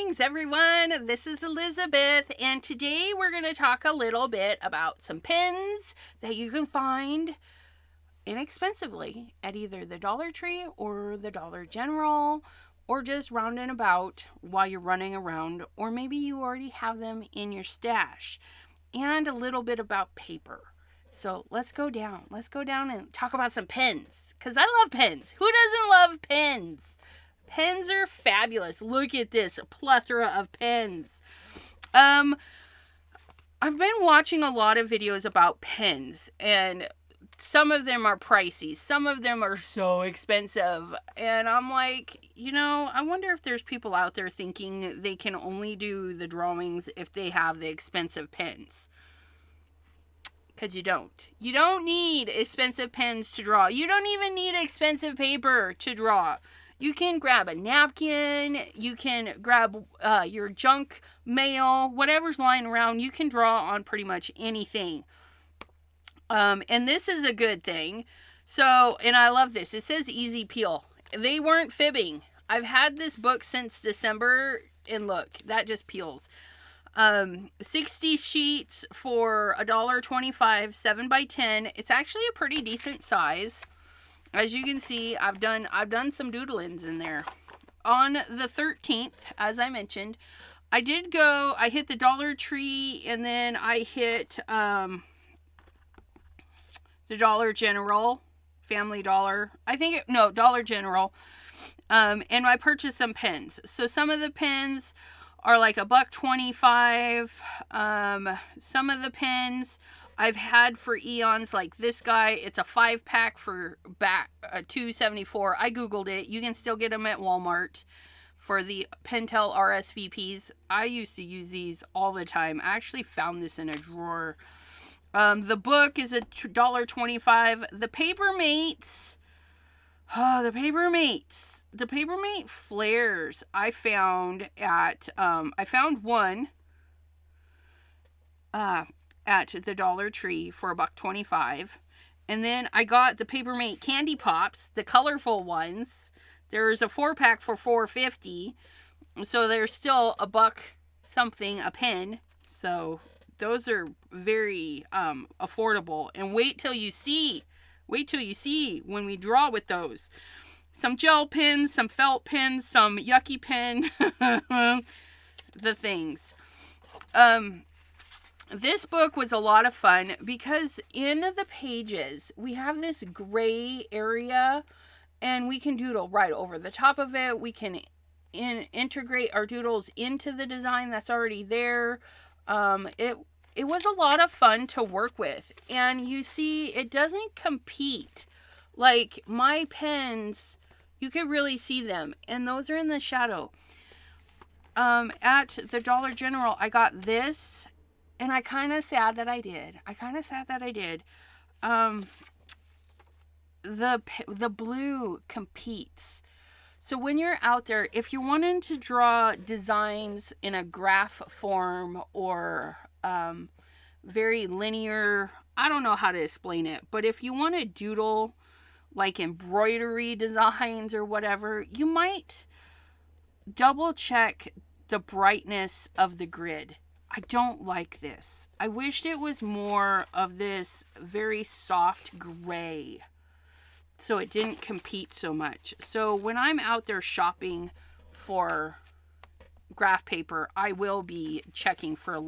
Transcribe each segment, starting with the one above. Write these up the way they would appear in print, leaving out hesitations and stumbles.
Greetings, everyone. This is Elizabeth, and today we're going to talk a little bit about some pens that you can find inexpensively at either the Dollar Tree or the Dollar General, or just round and about while you're running around, or maybe you already have them in your stash, and a little bit about paper. So let's go down and talk about some pens, because I love pens. Who doesn't love pens? Pens are fabulous. Look at this plethora of pens. I've been watching a lot of videos about pens, and some of them are pricey. Some of them are so expensive. And I'm like, I wonder if there's people out there thinking they can only do the drawings if they have the expensive pens. Because you don't. You don't need expensive pens to draw. You don't even need expensive paper to draw. You can grab a napkin, you can grab your junk mail, whatever's lying around, you can draw on pretty much anything. And this is a good thing. So, and I love this. It says easy peel. They weren't fibbing. I've had this book since December, and look, that just peels. 60 sheets for $1.25, 7x10. It's actually a pretty decent size. As you can see, I've done some doodlings in there. On the 13th, as I mentioned, I hit the Dollar Tree, and then I hit the Dollar General, Family Dollar. Dollar General. And I purchased some pens. So some of the pens are like $1.25. Some of the pens I've had for eons, like this guy. It's a 5-pack for $2.74. I googled it. You can still get them at Walmart for the Pentel RSVPs. I used to use these all the time. I actually found this in a drawer. The book is $1.25. The Papermates. The Papermate flares I found at one at the Dollar Tree for $1.25. And then I got the Papermate Candy Pops, the colorful ones. There's a 4-pack for $4.50. So there's still $1 something a pen. So those are very affordable. And wait till you see when we draw with those. Some gel pens, some felt pens, some yucky pen. The things. This book was a lot of fun because in the pages, we have this gray area, and we can doodle right over the top of it. We can integrate our doodles into the design that's already there. It was a lot of fun to work with. And you see, it doesn't compete. Like my pens, you could really see them, and those are in the shadow. At the Dollar General, I got this. And I'm kind of sad that I did. The blue competes. So when you're out there, if you're wanting to draw designs in a graph form or very linear, I don't know how to explain it. But if you want to doodle like embroidery designs or whatever, you might double check the brightness of the grid. I don't like this. I wished it was more of this very soft gray, so it didn't compete so much. So when I'm out there shopping for graph paper, I will be checking for a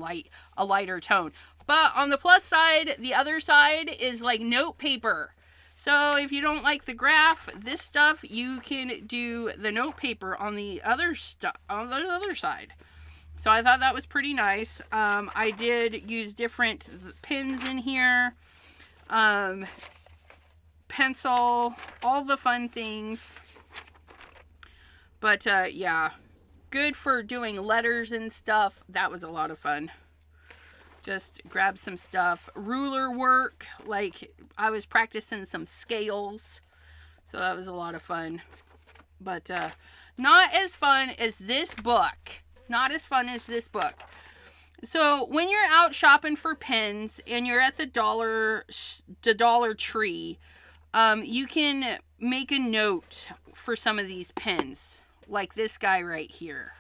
lighter tone. But on the plus side, the other side is like note paper. So if you don't like the graph, this stuff, you can do the note paper on the other side. So I thought that was pretty nice. I did use different pens in here. Pencil, all the fun things. But yeah, good for doing letters and stuff. That was a lot of fun. Just grab some stuff. Ruler work, like I was practicing some scales. So that was a lot of fun. But not as fun as this book. So when you're out shopping for pens and you're at the Dollar Tree, you can make a note for some of these pens, like this guy right here.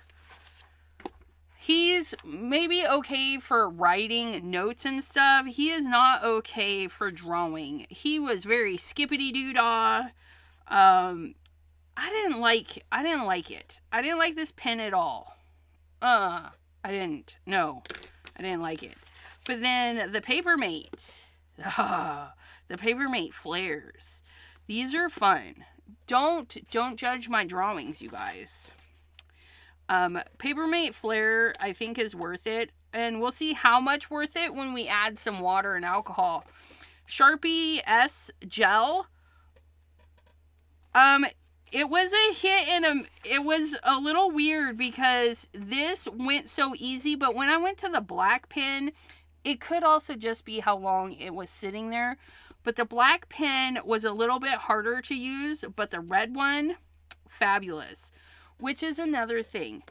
He's maybe okay for writing notes and stuff. He is not okay for drawing. He was very skippity-doo-dah. I didn't like it. I didn't like this pen at all. I didn't. No, I didn't like it. But then the Papermate. The Papermate flares. These are fun. Don't judge my drawings, you guys. Papermate flare, I think, is worth it. And we'll see how much worth it when we add some water and alcohol. Sharpie S gel. It was a hit and it was a little weird because this went so easy. But when I went to the black pen, it could also just be how long it was sitting there. But the black pen was a little bit harder to use. But the red one, fabulous. Which is another thing.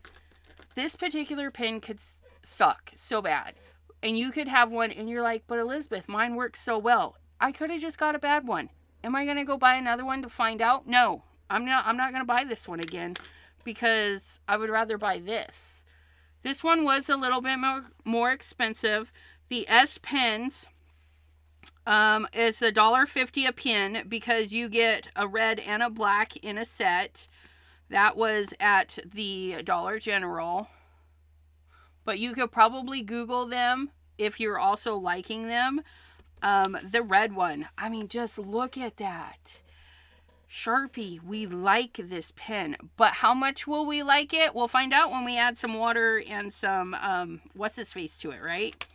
This particular pen could suck so bad. And you could have one and you're like, but Elizabeth, mine works so well. I could have just got a bad one. Am I going to go buy another one to find out? No, I'm not going to buy this one again because I would rather buy this. This one was a little bit more expensive. The S pens is $1.50 a pen because you get a red and a black in a set. That was at the Dollar General. But you could probably Google them if you're also liking them. The red one. I mean, just look at that. Sharpie, we like this pen. But how much will we like it? We'll find out when we add some water and some, what's-his-face to it, right?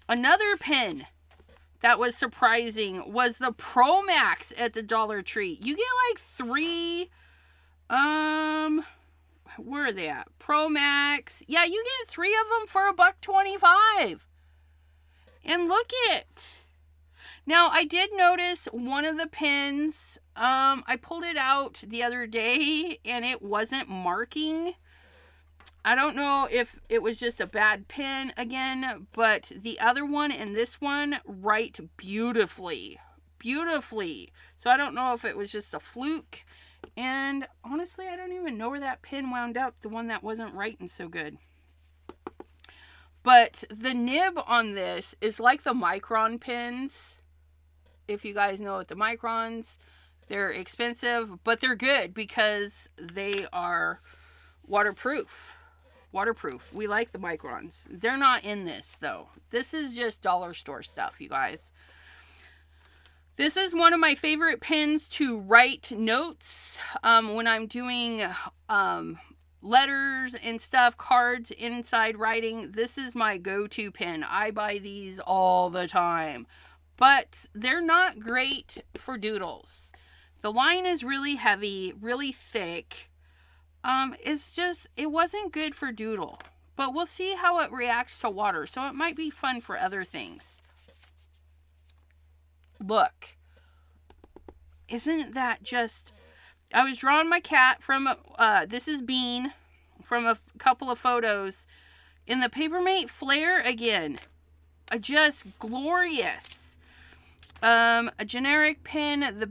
Another pen that was surprising was the Pro Max at the Dollar Tree. You get like 3... where are they at? Pro Max. Yeah, you get 3 of them for $1.25. And look it. Now, I did notice one of the pens, I pulled it out the other day and it wasn't marking. I don't know if it was just a bad pen again, but the other one and this one write beautifully. Beautifully. So I don't know if it was just a fluke. And honestly, I don't even know where that pen wound up, the one that wasn't writing so good. But the nib on this is like the Micron pens. If you guys know what the Microns, they're expensive, but they're good because they are waterproof. Waterproof. We like the Microns. They're not in this, though. This is just dollar store stuff, you guys. This is one of my favorite pens to write notes when I'm doing letters and stuff, cards, inside writing. This is my go-to pen. I buy these all the time. But they're not great for doodles. The line is really heavy, really thick. It wasn't good for doodle. But we'll see how it reacts to water. So it might be fun for other things. Look. Isn't that just... I was drawing my cat from... this is Bean. From a couple of photos. In the Papermate Flare again. Just glorious. A generic pen. The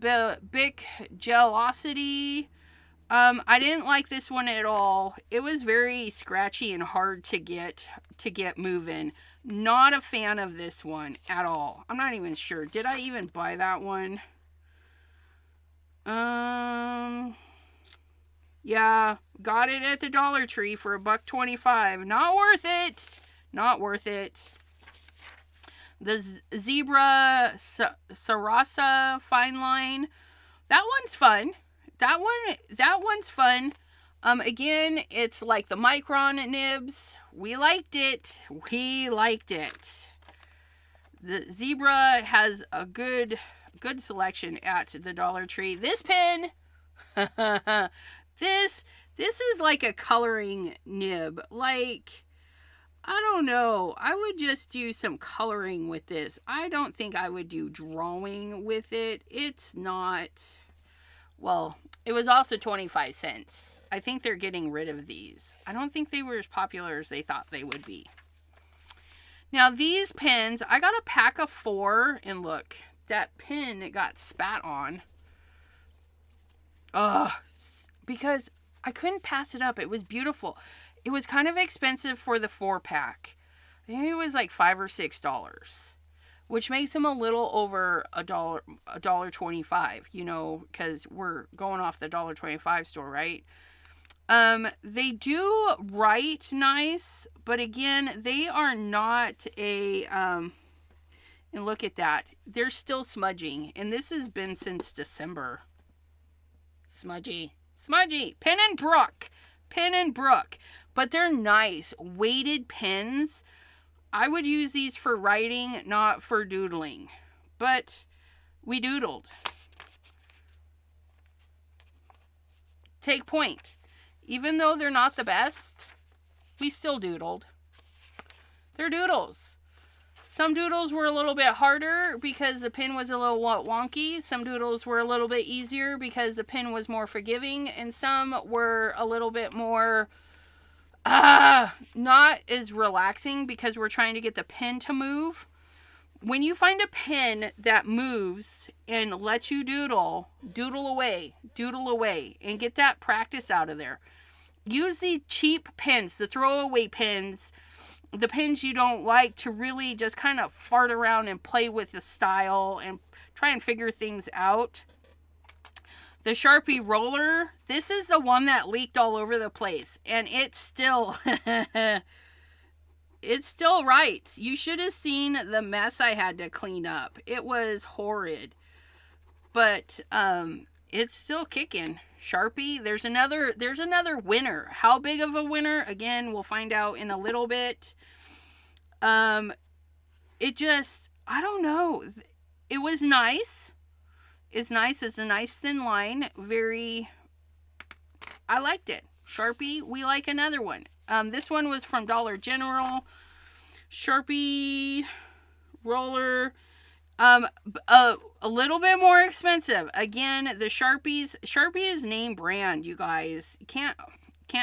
Bic Gelosity. I didn't like this one at all. It was very scratchy and hard to get moving. Not a fan of this one at all. I'm not even sure. Did I even buy that one? Yeah, got it at the Dollar Tree for $1.25. Not worth it. Not worth it. The Zebra Sarasa Fine Line. That one's fun. That one's fun. Again, it's like the Micron nibs. We liked it. We liked it. The Zebra has a good selection at the Dollar Tree. This pen, this is like a coloring nib. Like, I don't know. I would just do some coloring with this. I don't think I would do drawing with it. It's not, well, it was also 25 cents. I think they're getting rid of these. I don't think they were as popular as they thought they would be. Now, these pens, I got a pack of 4, and look, that pen got spat on. Because I couldn't pass it up. It was beautiful. It was kind of expensive for the 4-pack. I think it was like $5 or $6, which makes them a little over $1.25, you know, because we're going off the $1.25 store, right? They do write nice, but again, they are not a, and look at that. They're still smudging, and this has been since December. Smudgy. Pen and Brook. But they're nice, weighted pens. I would use these for writing, not for doodling. But we doodled. Take point. Even though they're not the best, we still doodled. They're doodles. Some doodles were a little bit harder because the pen was a little wonky. Some doodles were a little bit easier because the pen was more forgiving. And some were a little bit more not as relaxing because we're trying to get the pen to move. When you find a pen that moves and lets you doodle away, and get that practice out of there. Use the cheap pens, the throwaway pens, the pens you don't like, to really just kind of fart around and play with the style and try and figure things out. The Sharpie roller, this is the one that leaked all over the place, and it's still it still writes. You should have seen the mess I had to clean up. It was horrid, but it's still kicking. Sharpie, there's another winner. How big of a winner? Again, we'll find out in a little bit. It just, I don't know. It was nice. It's nice. It's a nice thin line. I liked it. Sharpie, we like another one. This one was from Dollar General. Sharpie roller. A little bit more expensive. Again, the Sharpie is name brand, you guys. Can't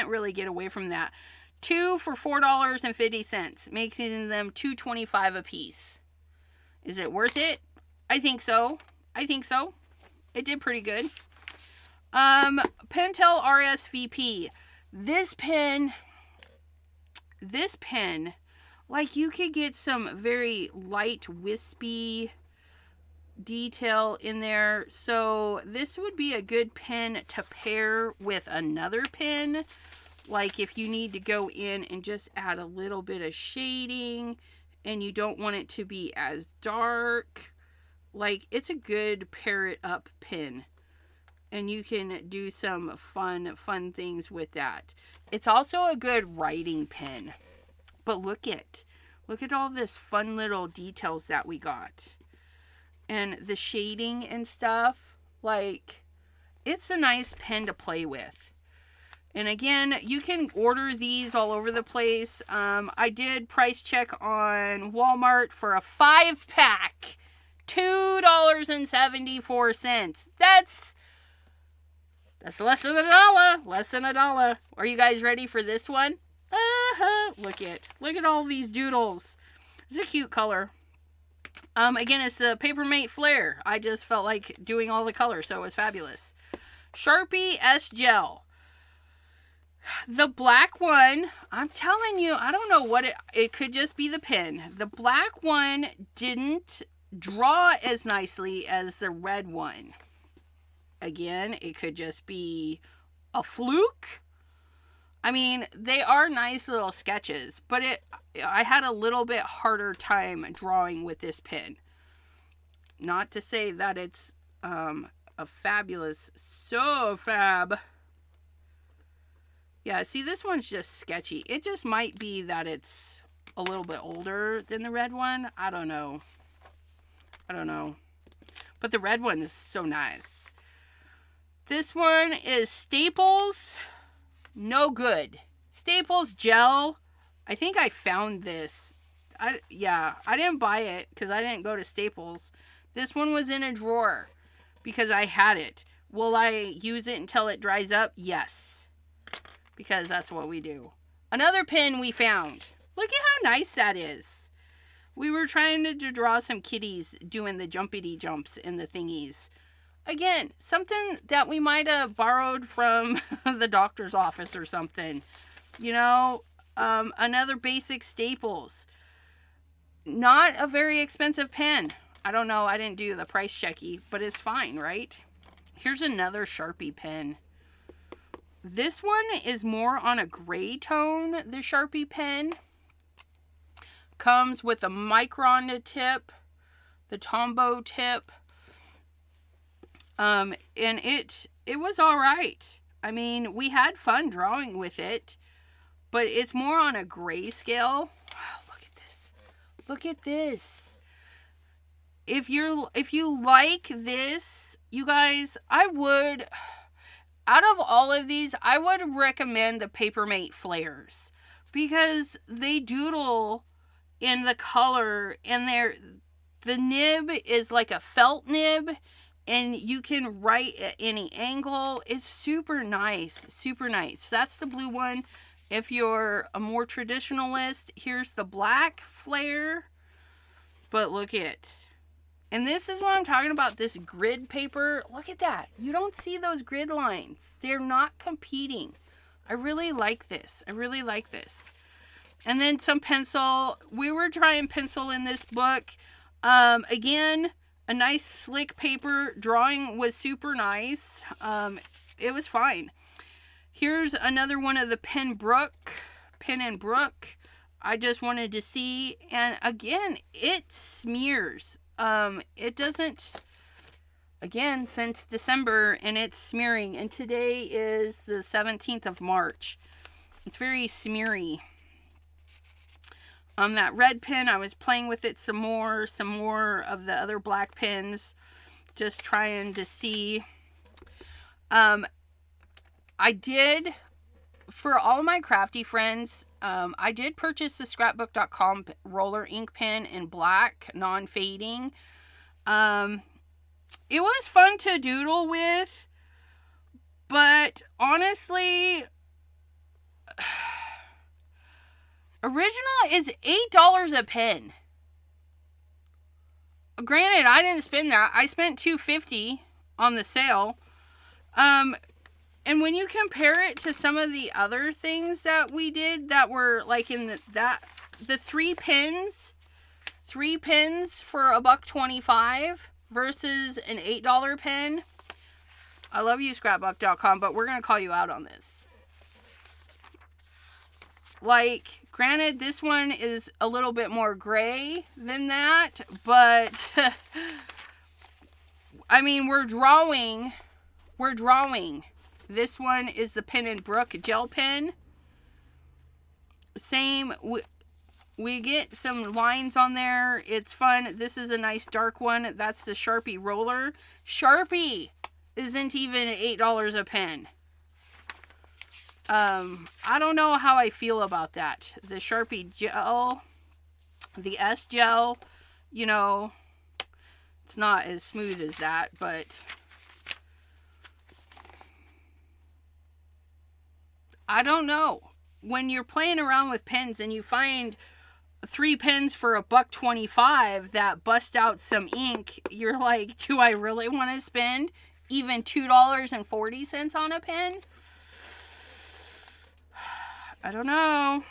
really get away from that. 2 for $4.50, making them $2.25 a piece. Is it worth it? I think so. It did pretty good. Pentel RSVP. This pen, like, you could get some very light, wispy detail in there. So this would be a good pen to pair with another pen. Like if you need to go in and just add a little bit of shading and you don't want it to be as dark. Like, it's a good pair it up pen. And you can do some fun things with that. It's also a good writing pen. But look at all this fun little details that we got. And the shading and stuff. Like, it's a nice pen to play with. And again, you can order these all over the place. I did price check on Walmart for a 5-pack. $2.74. That's less than $1. Are you guys ready for this one? Look at all these doodles. It's a cute color. Again, it's the Papermate Flare. I just felt like doing all the colors, so it was fabulous. Sharpie S Gel. The black one, I'm telling you, I don't know what it could just be the pen. The black one didn't draw as nicely as the red one. Again, it could just be a fluke. I mean, they are nice little sketches, but I had a little bit harder time drawing with this pen. Not to say that it's a fabulous, so fab. Yeah, see, this one's just sketchy. It just might be that it's a little bit older than the red one. I don't know. But the red one is so nice. This one is Staples. No good. Staples gel. I think I found this. I didn't buy it because I didn't go to Staples. This one was in a drawer because I had it. Will I use it until it dries up? Yes. Because that's what we do. Another pen we found. Look at how nice that is. We were trying to draw some kitties doing the jumpity jumps in the thingies. again, something that we might have borrowed from the doctor's office or something. You know, another basic staples. Not a very expensive pen. I don't know. I didn't do the price checky, but it's fine, right? Here's another Sharpie pen. This one is more on a gray tone, the Sharpie pen. Comes with a micron tip, the Tombow tip. And it was all right. I mean, we had fun drawing with it, but it's more on a gray scale. Oh, look at this. Look at this. If you like this, you guys, I would, out of all of these, I would recommend the Papermate Flares, because they doodle in the color, and the nib is like a felt nib, and you can write at any angle. It's super nice, super nice. That's the blue one. If you're a more traditionalist, here's the black flare. But look at, and this is what I'm talking about, this grid paper. Look at that. You don't see those grid lines. They're not competing. I really like this. I really like this. And then some pencil. We were trying pencil in this book. Again, a nice slick paper. Drawing was super nice. It was fine. Here's another one of the Pen and Brook. I just wanted to see. And again, it smears. It doesn't, again, since December, and it's smearing. And today is the 17th of March. It's very smeary. That red pen, I was playing with it some more of the other black pens, just trying to see. I did, for all my crafty friends, I did purchase the scrapbook.com roller ink pen in black, non-fading. It was fun to doodle with, but honestly, original is $8 a pen. Granted, I didn't spend that. I spent $2.50 on the sale. And when you compare it to some of the other things that we did that were like in the three pens for $1.25 versus an $8 pen. I love you, scrapbook.com, but we're going to call you out on this. Like, granted, this one is a little bit more gray than that, but I mean, we're drawing. This one is the Pen and Brook gel pen. Same, we get some lines on there. It's fun. This is a nice dark one. That's the Sharpie roller. Sharpie isn't even $8 a pen. I don't know how I feel about that. The Sharpie gel, the S gel, you know, it's not as smooth as that, but I don't know. When you're playing around with pens and you find 3 pens for $1.25 that bust out some ink, you're like, do I really want to spend even $2.40 on a pen? I don't know.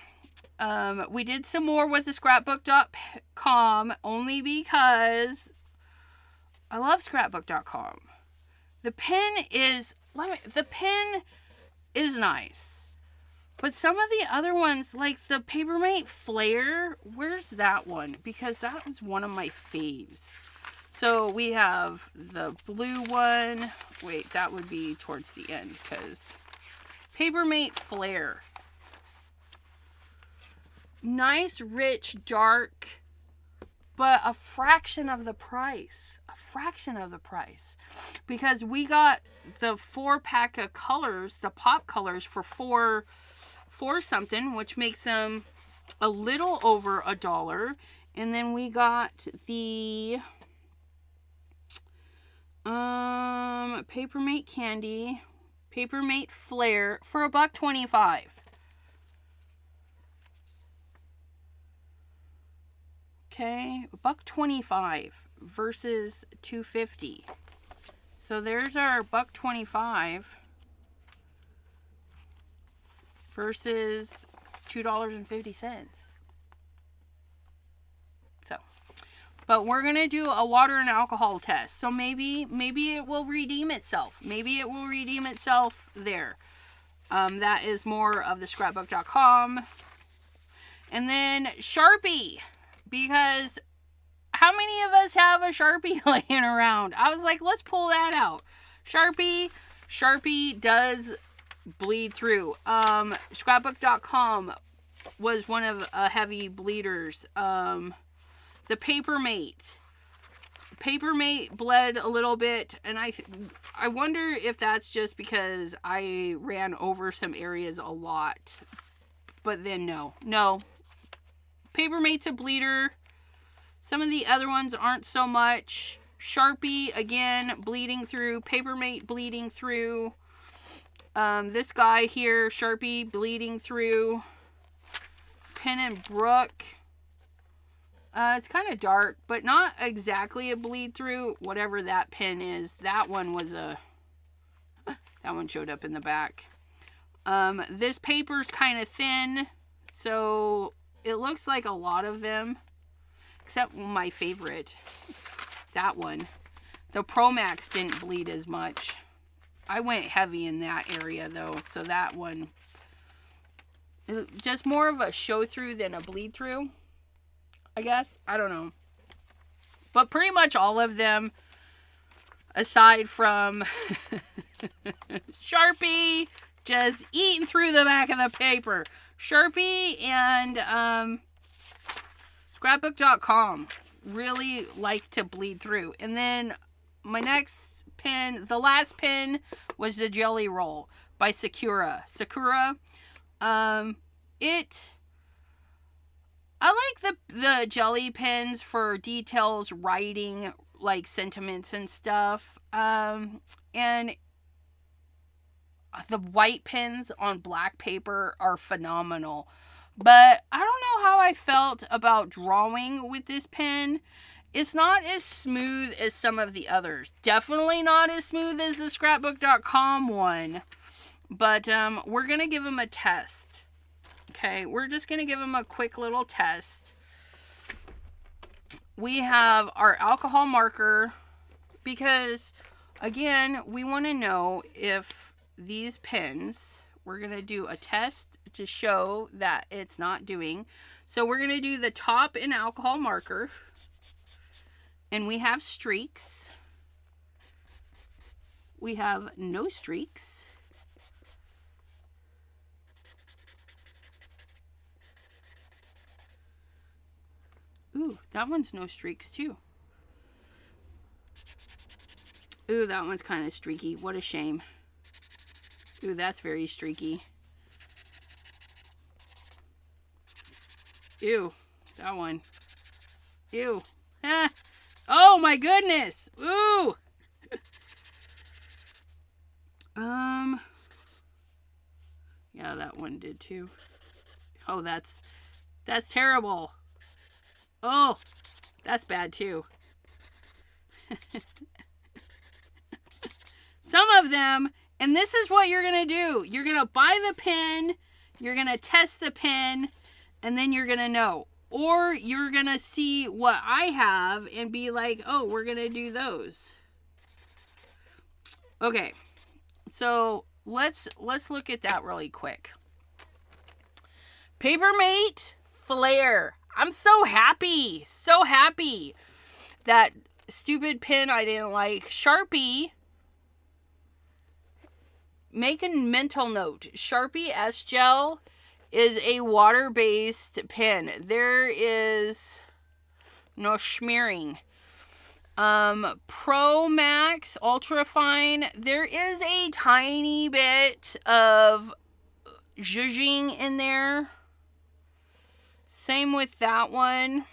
We did some more with the scrapbook.com only because I love scrapbook.com. The pen is nice. But some of the other ones, like the Papermate Flare, where's that one? Because that was one of my faves. So we have the blue one. Wait, that would be towards the end because Papermate Flare. Nice, rich, dark, but a fraction of the price. A fraction of the price. Because we got the 4-pack of colors, the pop colors, for $4 something, which makes them a little over $1. And then we got the Papermate Candy, Papermate Flare for $1.25. Okay, $1.25 versus $2.50. So there's our $1.25 versus $2.50. So, but we're going to do a water and alcohol test. So maybe it will redeem itself. Maybe it will redeem itself there. That is more of the scrapbook.com. And then Sharpie, because how many of us have a Sharpie laying around? I was like, let's pull that out. Sharpie does bleed through. Scrapbook.com was one of heavy bleeders. The Papermate bled a little bit, and I wonder if that's just because I ran over some areas a lot. But then no. Papermate's a bleeder. Some of the other ones aren't so much. Sharpie, again, bleeding through. Papermate bleeding through. This guy here, Sharpie, bleeding through. Pen and Brook. It's kind of dark, but not exactly a bleed through. Whatever that pen is, that one was that one showed up in the back. This paper's kind of thin, so it looks like a lot of them, except my favorite, that one. The Pro Max didn't bleed as much. I went heavy in that area though, so that one, just more of a show through than a bleed through, I guess. I don't know. But pretty much all of them, aside from Sharpie, just eating through the back of the paper. Sharpie and scrapbook.com really like to bleed through. And then my next pen, the last pen, was the Jelly Roll by Sakura. I like the jelly pens for details, writing, like sentiments and stuff. And the white pens on black paper are phenomenal. But I don't know how I felt about drawing with this pen. It's not as smooth as some of the others. Definitely not as smooth as the scrapbook.com one. But we're going to give them a test. Okay, we're just going to give them a quick little test. We have our alcohol marker because, again, we want to know if these pens, we're going to do a test to show that it's not doing. So we're going to do the top in alcohol marker. And we have streaks. We have no streaks. Ooh, that one's no streaks too. Ooh, that one's kind of streaky. What a shame. Ooh, that's very streaky. Ew, that one. Ew. Ah. Oh my goodness. Ooh. Yeah, that one did too. Oh, that's terrible. Oh, that's bad too. Some of them, and this is what you're going to do. You're going to buy the pen, you're going to test the pen, and then you're going to know. Or you're going to see what I have and be like, oh, we're going to do those. Okay, so let's look at that really quick. Papermate Flare. I'm so happy. So happy. That stupid pen I didn't like. Sharpie. Make a mental note. Sharpie S-Gel is a water-based pen. There is no smearing. Pro Max Ultra Fine. There is a tiny bit of zhuzhing in there. Same with that one.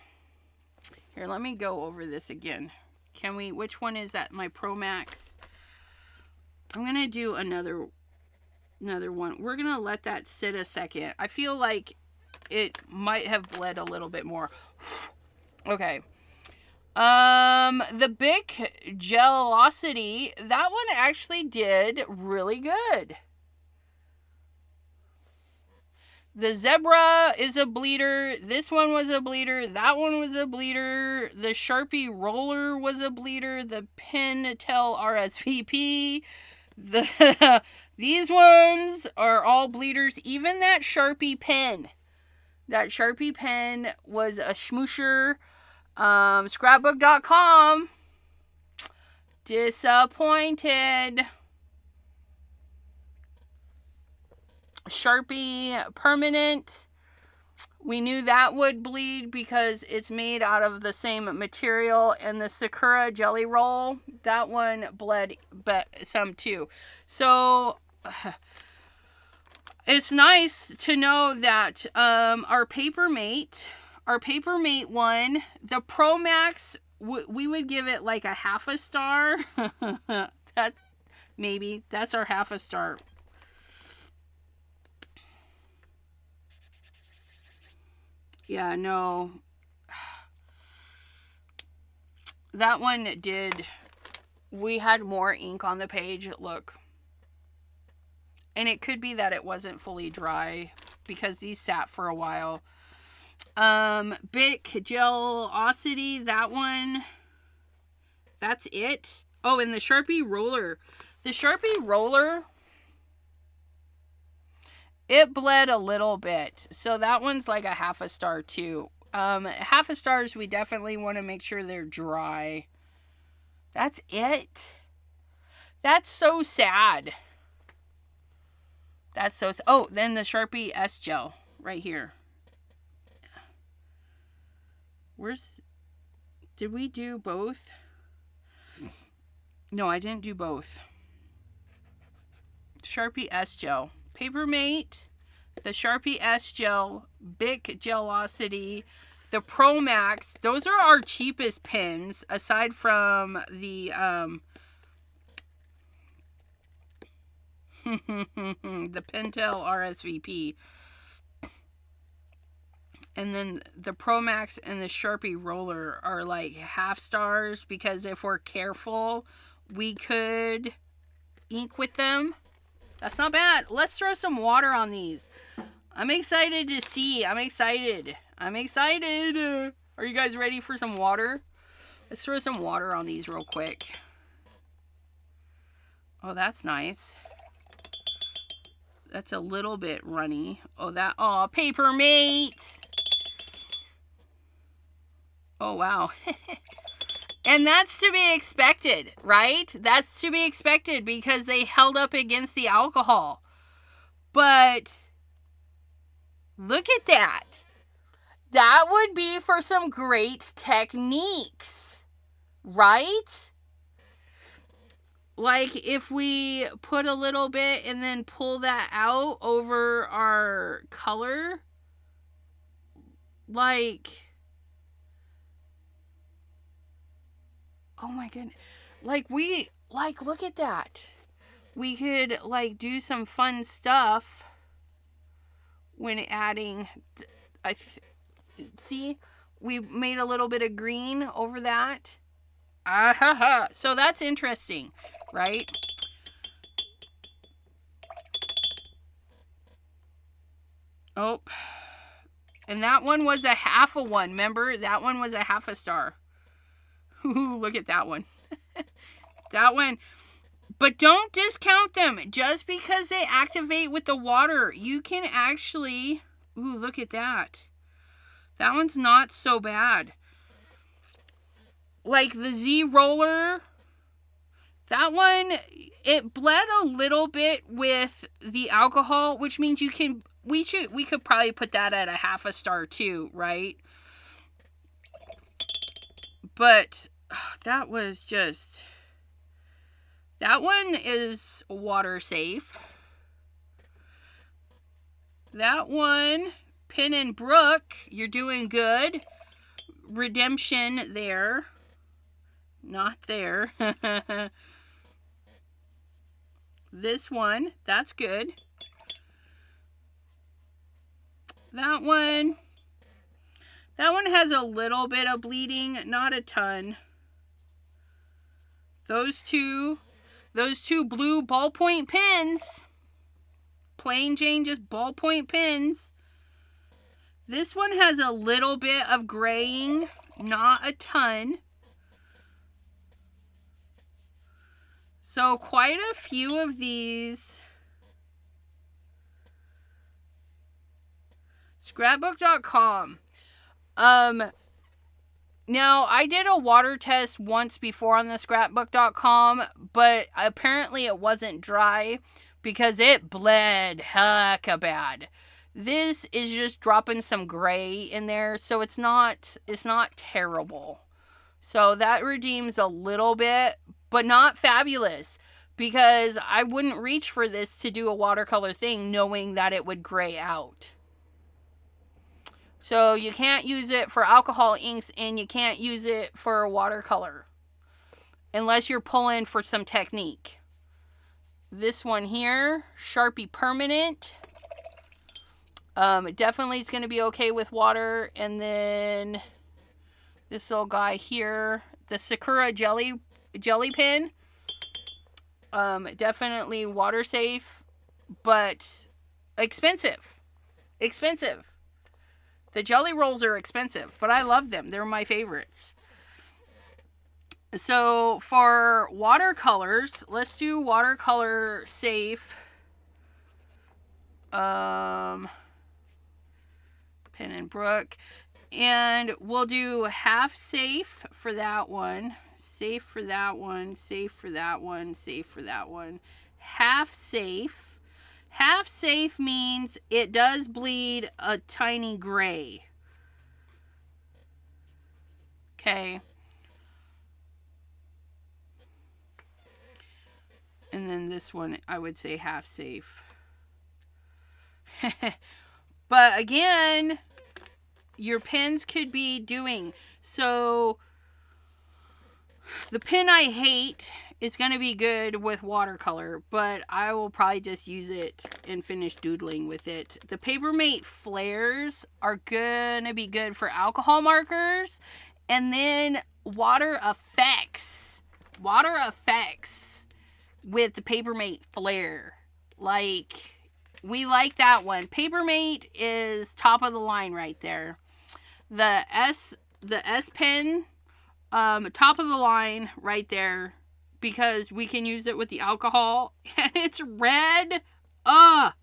Here, let me go over this again. Can we, which one is that? My Pro Max. I'm going to do another one. We're going to let that sit a second. I feel like it might have bled a little bit more. Okay. The Bic Gelosity, that one actually did really good. The Zebra is a bleeder. This one was a bleeder. That one was a bleeder. The Sharpie Roller was a bleeder. The Pentel RSVP. These ones are all bleeders. Even that Sharpie pen. That Sharpie pen was a schmoosher. Scrapbook.com. Disappointed. Sharpie Permanent. We knew that would bleed because it's made out of the same material. And the Sakura Jelly Roll, that one bled but some too. So it's nice to know that our Papermate one, the Pro Max, we would give it like a half a star. That's our half a star. Yeah, no. That one did. We had more ink on the page. Look. And it could be that it wasn't fully dry because these sat for a while. Bic Gelosity, that one. That's it. Oh, and the Sharpie Roller. The Sharpie Roller, it bled a little bit. So that one's like a half a star too. Half a stars, we definitely want to make sure they're dry. That's it. That's so sad. That's so... Oh, then the Sharpie S Gel right here. Did we do both? No, I didn't do both. Sharpie S Gel. Papermate, the Sharpie S Gel, Bic Gelosity, the Pro Max. Those are our cheapest pens, aside from the the Pentel RSVP. And then the Pro Max and the Sharpie Roller are like half stars because if we're careful, we could ink with them. That's not bad. Let's throw some water on these. I'm excited to see. I'm excited. Are you guys ready for some water? Let's throw some water on these real quick. Oh, that's nice. That's a little bit runny. Oh, Papermate. Oh, wow. And that's to be expected, right? That's to be expected because they held up against the alcohol. But look at that. That would be for some great techniques, right? Like if we put a little bit and then pull that out over our color. Like... Oh my goodness. Look at that. We could, do some fun stuff when adding, see, we made a little bit of green over that. So that's interesting, right? Oh, and that one was a half a one. Remember, that one was a half a star. Ooh, look at that one. That one. But don't discount them. Just because they activate with the water, you can actually... Ooh, look at that. That one's not so bad. Like the Z Roller, that one, it bled a little bit with the alcohol, which means we could probably put that at a half a star too, right? But that was just... That one is water safe. That one, Pin and Brook, you're doing good. Redemption there. Not there. This one, that's good. That one has a little bit of bleeding, not a ton. Those two blue ballpoint pens, plain Jane, just ballpoint pens. This one has a little bit of graying, not a ton. So quite a few of these. Scrapbook.com. Now, I did a water test once before on the scrapbook.com, but apparently it wasn't dry because it bled hecka bad. This is just dropping some gray in there, so it's not terrible. So that redeems a little bit, but not fabulous, because I wouldn't reach for this to do a watercolor thing knowing that it would gray out. So you can't use it for alcohol inks and you can't use it for watercolor unless you're pulling for some technique. This one here, Sharpie Permanent. Definitely is going to be okay with water. And then this little guy here, the Sakura Jelly Pen. Definitely water safe, but expensive. The jelly rolls are expensive, but I love them. They're my favorites. So for watercolors, let's do watercolor safe. Pen and Brook. And we'll do half safe for that one. Safe for that one. Safe for that one. Safe for that one. Half safe. Half safe means it does bleed a tiny gray. Okay. And then this one, I would say half safe. But again, your pens could be doing. So the pen I hate is going to be good with watercolor, but I will probably just use it and finish doodling with it. The Papermate Flares are going to be good for alcohol markers. And then water effects. Water effects with the Papermate Flare. Like, we like that one. Papermate is top of the line right there. The S Pen, top of the line right there. Because we can use it with the alcohol. And it's red.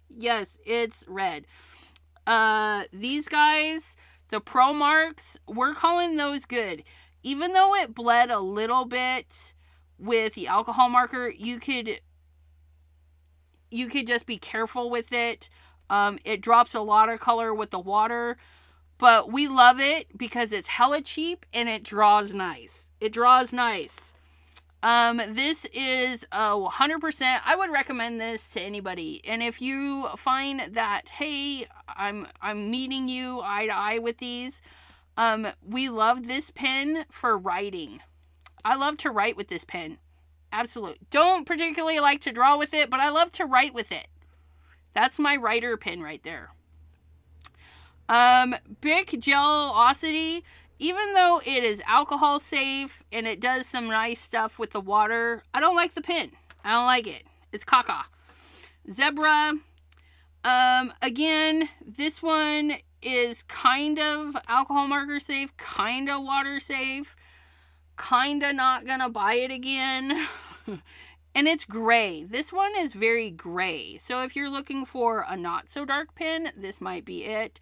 Yes, it's red. These guys, the Pro Marks, we're calling those good. Even though it bled a little bit with the alcohol marker, you could just be careful with it. It drops a lot of color with the water. But we love it because it's hella cheap and it draws nice. This is 100%. I would recommend this to anybody. And if you find that, hey, I'm meeting you eye to eye with these, we love this pen for writing. I love to write with this pen. Absolutely. Don't particularly like to draw with it, but I love to write with it. That's my writer pen right there. Bic Gelosity. Even though it is alcohol safe and it does some nice stuff with the water, I don't like the pen. I don't like it. It's caca. Zebra. Again, this one is kind of alcohol marker safe, kind of water safe, kind of not gonna buy it again. And it's gray. This one is very gray. So if you're looking for a not so dark pen, this might be it.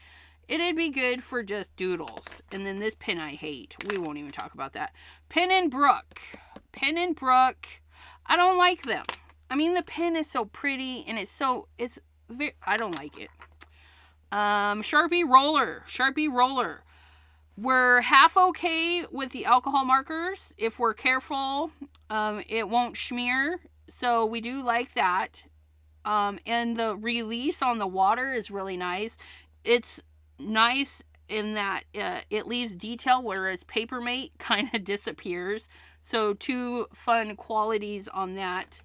It'd be good for just doodles. And then this pen I hate. We won't even talk about that. Pen and Brook. I don't like them. I mean, the pen is so pretty and I don't like it. Sharpie Roller. We're half okay with the alcohol markers. If we're careful, it won't smear. So we do like that. And the release on the water is really nice. It's nice in that it leaves detail, whereas Papermate kind of disappears. So two fun qualities on that.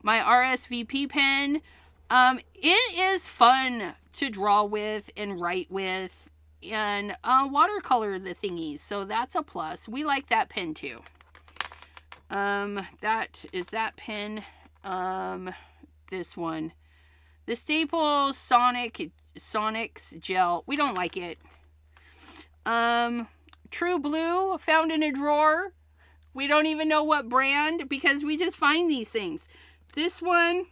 My RSVP pen, it is fun to draw with and write with, and watercolor the thingies. So that's a plus. We like that pen too. That is that pen. This one. The Staples Sonics Gel. We don't like it. True Blue, found in a drawer. We don't even know what brand because we just find these things. This one,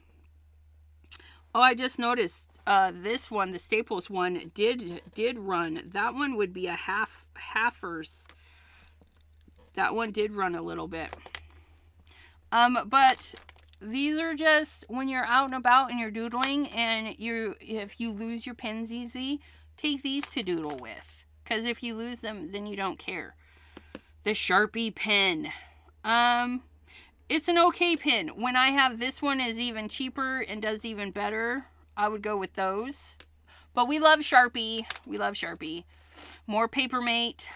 oh, I just noticed this one, the Staples one, did run. That one would be a halfers. That one did run a little bit. But these are just when you're out and about and you're doodling, and if you lose your pens easy, take these to doodle with. Because if you lose them, then you don't care. The Sharpie pen. It's an okay pen. When I have this one is even cheaper and does even better, I would go with those. But we love Sharpie. We love Sharpie. More Papermate.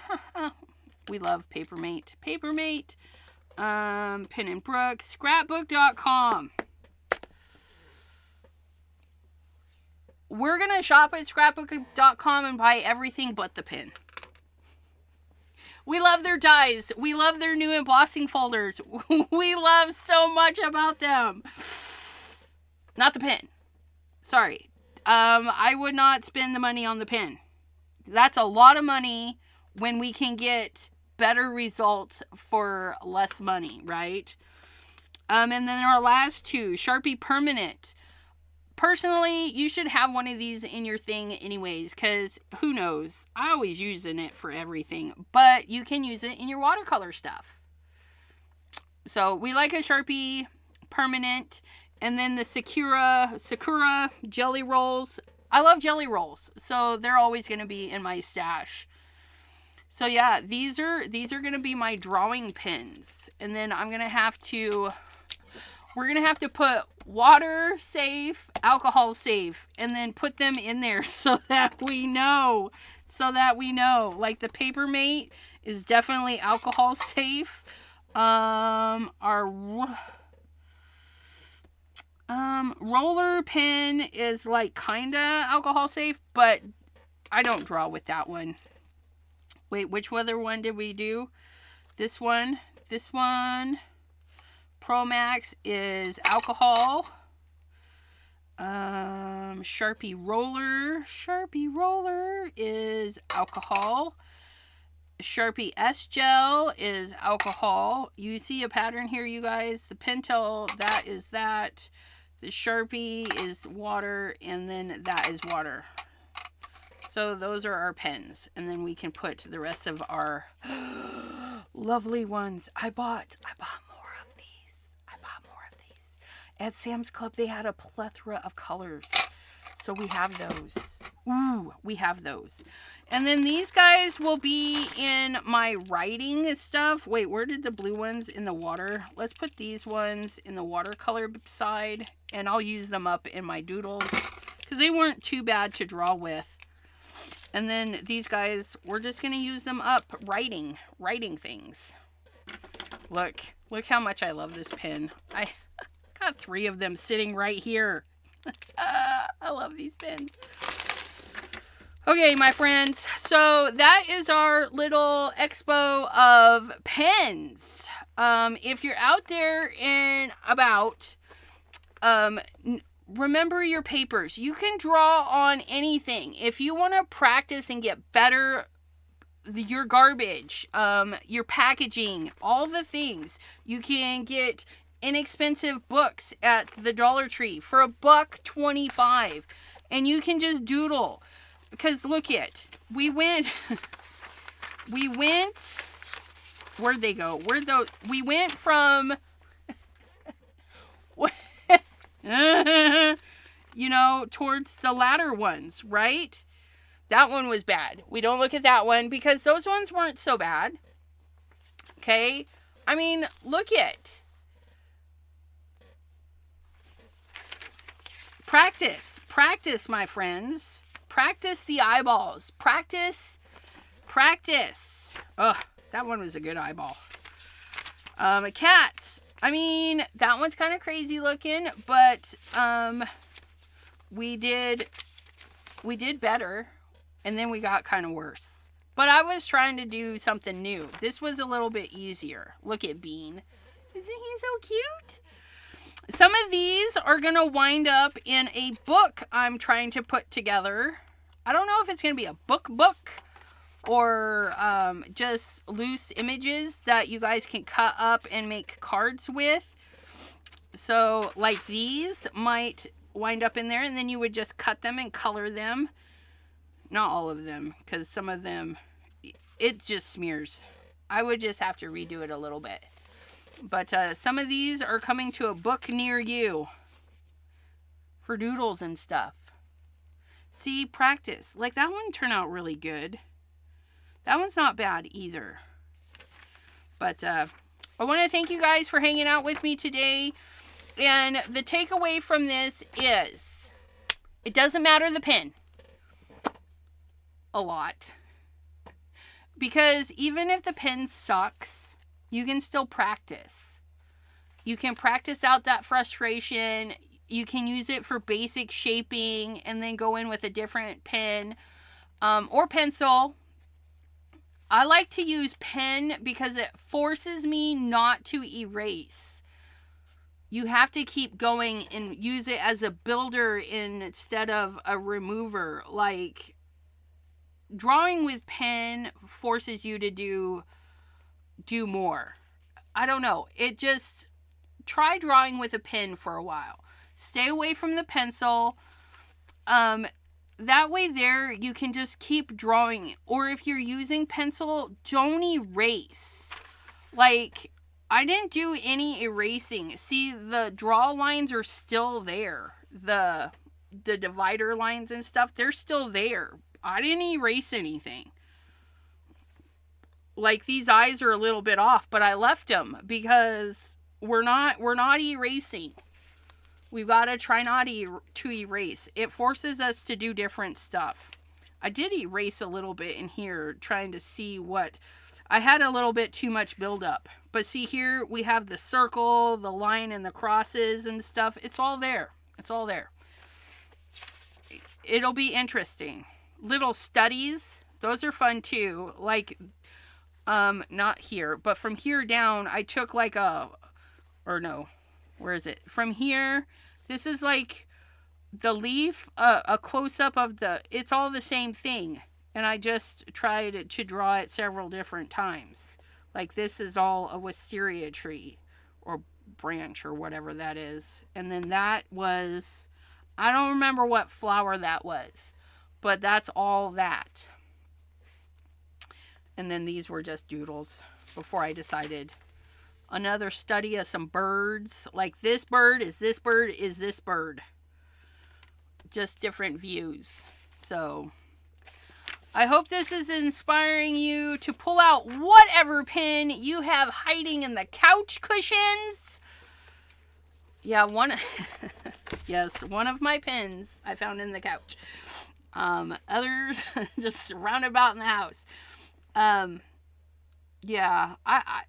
We love Papermate. Papermate. Pen and Brook. Scrapbook.com. We're going to shop at scrapbook.com and buy everything but the pen. We love their dies. We love their new embossing folders. We love so much about them. Not the pen. Sorry. I would not spend the money on the pen. That's a lot of money when we can get better results for less money, right? And then our last two, Sharpie Permanent. Personally, you should have one of these in your thing anyways, because who knows? I always using it for everything, but you can use it in your watercolor stuff. So we like a Sharpie Permanent, and then the Sakura Jelly Rolls. I love Jelly Rolls, so they're always going to be in my stash. So yeah, these are going to be my drawing pens, and then we're going to have to put water safe, alcohol safe, and then put them in there so that we know. Like the Papermate is definitely alcohol safe. Our roller pen is like kinda alcohol safe, but I don't draw with that one. Wait, which other one did we do? This one. Pro Max is alcohol. Sharpie Roller is alcohol. Sharpie S Gel is alcohol. You see a pattern here, you guys. The Pentel, that is that. The Sharpie is water, and then that is water. So those are our pens, and then we can put the rest of our lovely ones. I bought more of these. At Sam's Club, they had a plethora of colors. So we have those. Ooh, we have those. And then these guys will be in my writing stuff. Wait, where did the blue ones in the water? Let's put these ones in the watercolor side, and I'll use them up in my doodles because they weren't too bad to draw with. And then these guys, we're just going to use them up writing things. Look how much I love this pen. I got 3 of them sitting right here. I love these pens. Okay, my friends. So that is our little expo of pens. If you're out there and about, remember your papers. You can draw on anything. If you want to practice and get better, your garbage, your packaging, all the things, you can get inexpensive books at the Dollar Tree for $1.25, and you can just doodle. Because look it, we went, where'd they go? We went from, towards the latter ones, right? That one was bad. We don't look at that one because those ones weren't so bad. Okay? I mean, look it. Practice, my friends. Practice the eyeballs. Practice. Ugh, that one was a good eyeball. Cats. I mean, that one's kind of crazy looking, but we did better. And then we got kind of worse. But I was trying to do something new. This was a little bit easier. Look at Bean. Isn't he so cute? Some of these are going to wind up in a book I'm trying to put together. I don't know if it's going to be a book or just loose images that you guys can cut up and make cards with. So like these might wind up in there, and then you would just cut them and color them. Not all of them, because some of them, it just smears. I would just have to redo it a little bit. But some of these are coming to a book near you for doodles and stuff. See, practice. Like that one turned out really good. That one's not bad either. But I want to thank you guys for hanging out with me today. And the takeaway from this is, it doesn't matter the pen. A lot. Because even if the pen sucks, you can still practice. You can practice out that frustration. You can use it for basic shaping and then go in with a different pen or pencil. I like to use pen because it forces me not to erase. You have to keep going and use it as a builder instead of a remover. Like, drawing with pen forces you to do more. I don't know. It just, try drawing with a pen for a while. Stay away from the pencil. That way there, you can just keep drawing. Or if you're using pencil, don't erase. Like, I didn't do any erasing. See, the draw lines are still there. The divider lines and stuff, they're still there. I didn't erase anything. Like, these eyes are a little bit off, but I left them because we're not erasing. We've got to try not to erase. It forces us to do different stuff. I did erase a little bit in here, trying to see what... I had a little bit too much buildup. But see here, we have the circle, the line, and the crosses and stuff. It's all there. It's all there. It'll be interesting. Little studies, those are fun too. Like, not here, but from here down, I took like where is it? From here, this is like the leaf, a close-up of it's all the same thing. And I just tried to draw it several different times. Like this is all a wisteria tree or branch or whatever that is. And then that was, I don't remember what flower that was, but that's all that. And then these were just doodles before I decided. Another study of some birds. Like this bird is this bird is this bird. Just different views. So I hope this is inspiring you to pull out whatever pen you have hiding in the couch cushions. Yeah, yes, one of my pens I found in the couch. Others just roundabout in the house. Yeah,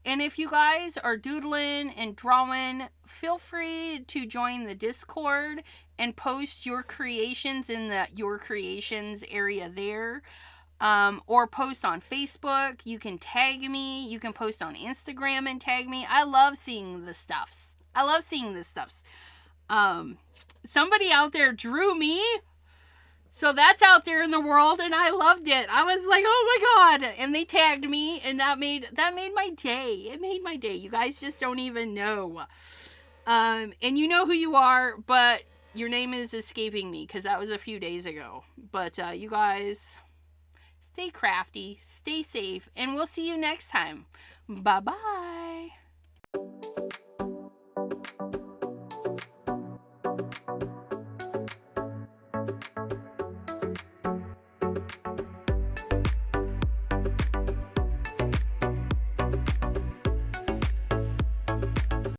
and if you guys are doodling and drawing, feel free to join the Discord and post your creations in the Your Creations area there. Or post on Facebook. You can tag me. You can post on Instagram and tag me. I love seeing the stuffs. Somebody out there drew me. So that's out there in the world, and I loved it. I was like, oh my God. And they tagged me, and that made my day. It made my day. You guys just don't even know. And you know who you are, but your name is escaping me because that was a few days ago. But you guys, stay crafty, stay safe, and we'll see you next time. Bye-bye.